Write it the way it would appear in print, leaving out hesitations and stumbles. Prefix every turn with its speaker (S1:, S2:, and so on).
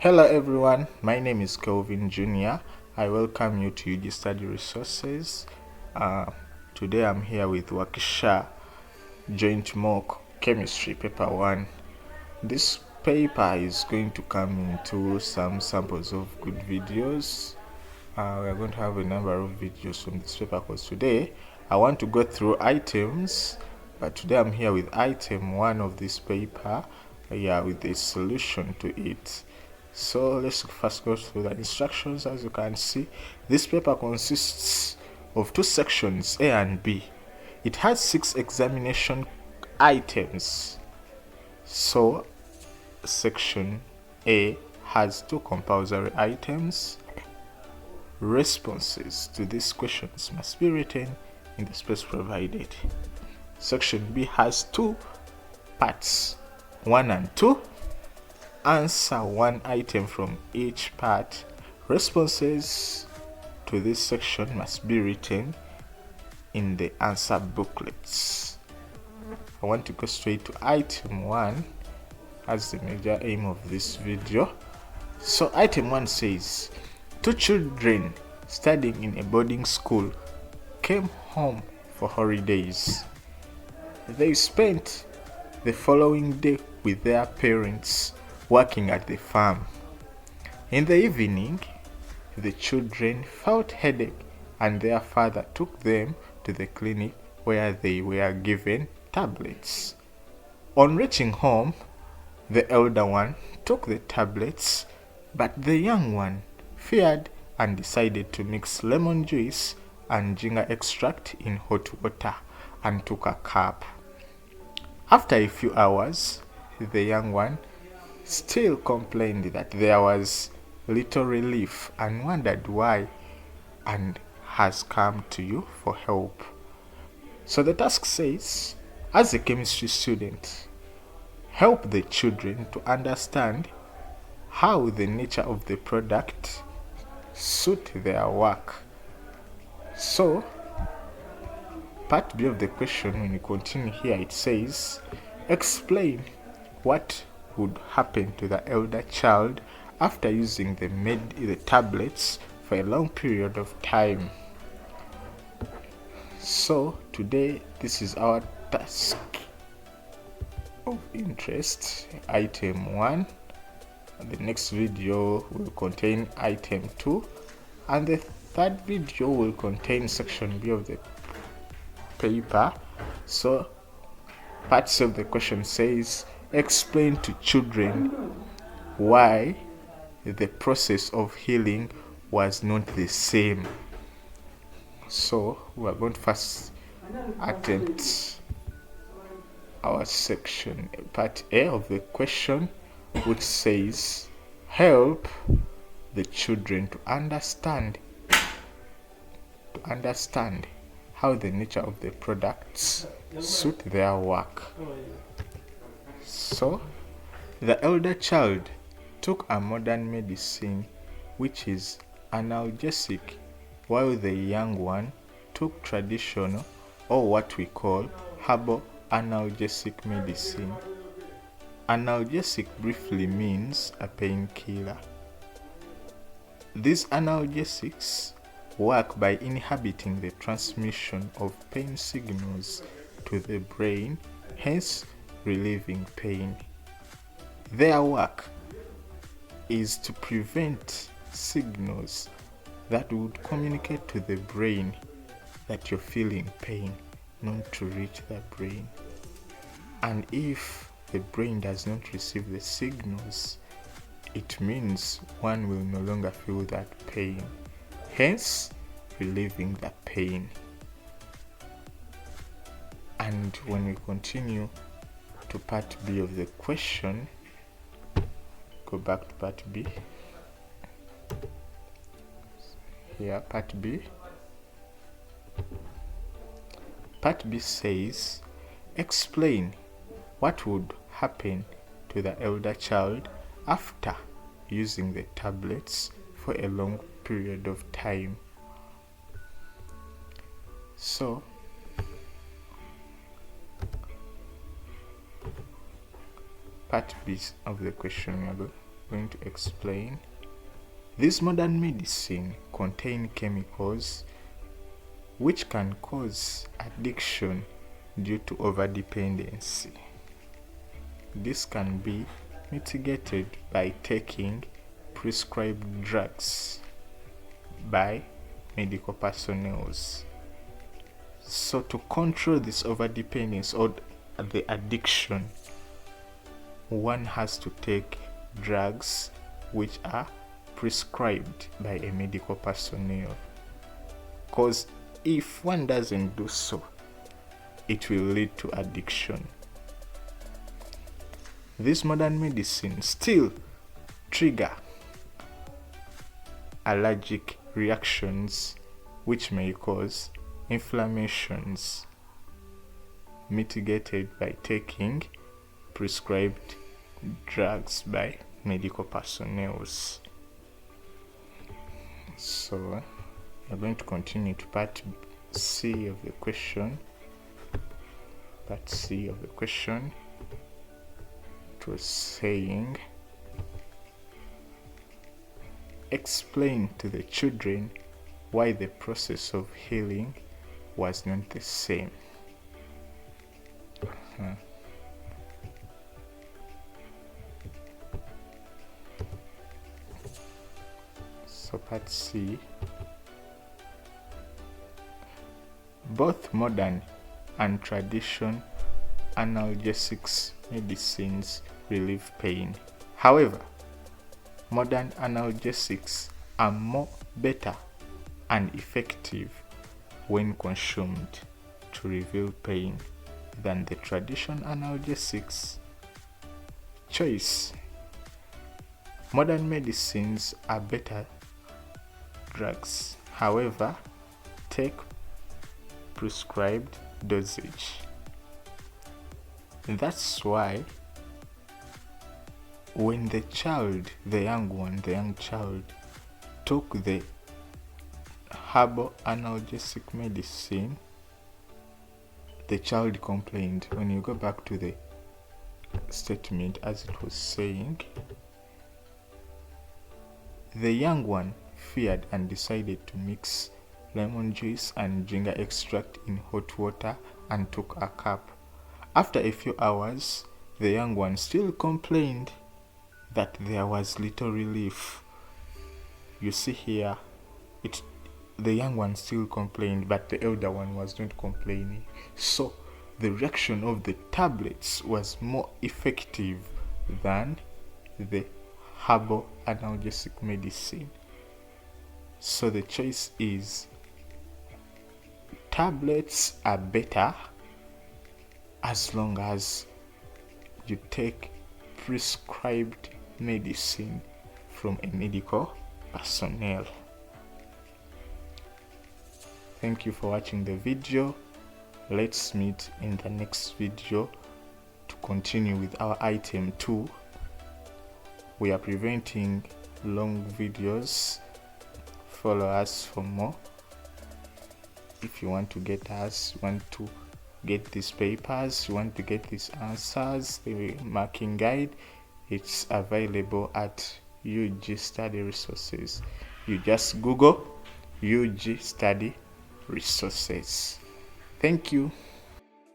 S1: Hello everyone, my name is Kelvin Jr. I welcome you to UG Study Resources. Today I'm here with Wakisha Joint Mock Chemistry Paper 1. This paper is going to come into some samples of good videos. We are going to have a number of videos from this paper because today I want to go through items, but today I'm here with item 1 of this paper, with a solution to it. So let's first go through the instructions. As you can see, this paper consists of 2 sections, A and B. It has 6 examination items. So section A has 2 compulsory items. Responses to these questions must be written in the space provided. Section B has 2 parts, 1 and 2. Answer 1 item from each part. Responses to this section must be written in the answer booklets. I want to go straight to item 1 as the major aim of this video. So item 1 says, 2 children studying in a boarding school came home for holidays. They spent the following day with their parents working at the farm. In the evening, the children felt headache and their father took them to the clinic where they were given tablets. On reaching home, the elder one took the tablets, but the young one feared and decided to mix lemon juice and ginger extract in hot water and took a cup. After a few hours, the young one still complained that there was little relief and wondered why and has come to you for help. So the task says, as a chemistry student, help the children to understand how the nature of the product suit their work. So part B of the question, when you continue here, it says, explain what would happen to the elder child after using the tablets for a long period of time. So today this is our task of interest, item 1. The next video will contain item 2, and the third video will contain section B of the paper. So part C of the question says, explain to children why the process of healing was not the same. So we are going to first attempt our section, part A of the question, which says, help the children to understand how the nature of the products suit their work. So the elder child took a modern medicine which is analgesic, while the young one took traditional, or what we call herbal analgesic medicine. Analgesic briefly means a painkiller. These analgesics work by inhibiting the transmission of pain signals to the brain, hence relieving pain. Their work is to prevent signals that would communicate to the brain that you're feeling pain, not to reach the brain. And if the brain does not receive the signals, it means one will no longer feel that pain, hence relieving the pain. And when we continue to part B of the question, go back to part B. Here, part B. Part B says, explain what would happen to the elder child after using the tablets for a long period of time. So part B of the question, going to explain. This modern medicine contain chemicals which can cause addiction due to overdependency. This can be mitigated by taking prescribed drugs by medical personnel. So to control this overdependence or the addiction, one has to take drugs which are prescribed by a medical personnel, because if one doesn't do so, it will lead to addiction. This modern medicine still trigger allergic reactions which may cause inflammations, mitigated by taking prescribed drugs by medical personnel. So we're going to continue to part C of the question. Part C of the question, it was saying, explain to the children why the process of healing was not the same. So part C, both modern and traditional analgesics medicines relieve pain. However, modern analgesics are more better and effective when consumed to relieve pain than the traditional analgesics. Choice: modern medicines are better drugs, however, take prescribed dosage. That's why when the young child took the herbal analgesic medicine, the child complained. When you go back to the statement as it was saying, the young one feared and decided to mix lemon juice and ginger extract in hot water and took a cup. After a few hours, the young one still complained that there was little relief. You see here, the young one still complained, but the elder one was not complaining. So the reaction of the tablets was more effective than the herbal analgesic medicine. So the choice is tablets are better as long as you take prescribed medicine from a medical personnel. Thank you for watching the video. Let's meet in the next video to continue with our item 2. We are preventing long videos. Follow us for more. If you want to get us, want to get these papers, you want to get these answers, the marking guide, it's available at UG Study Resources. You just Google UG Study Resources. Thank you.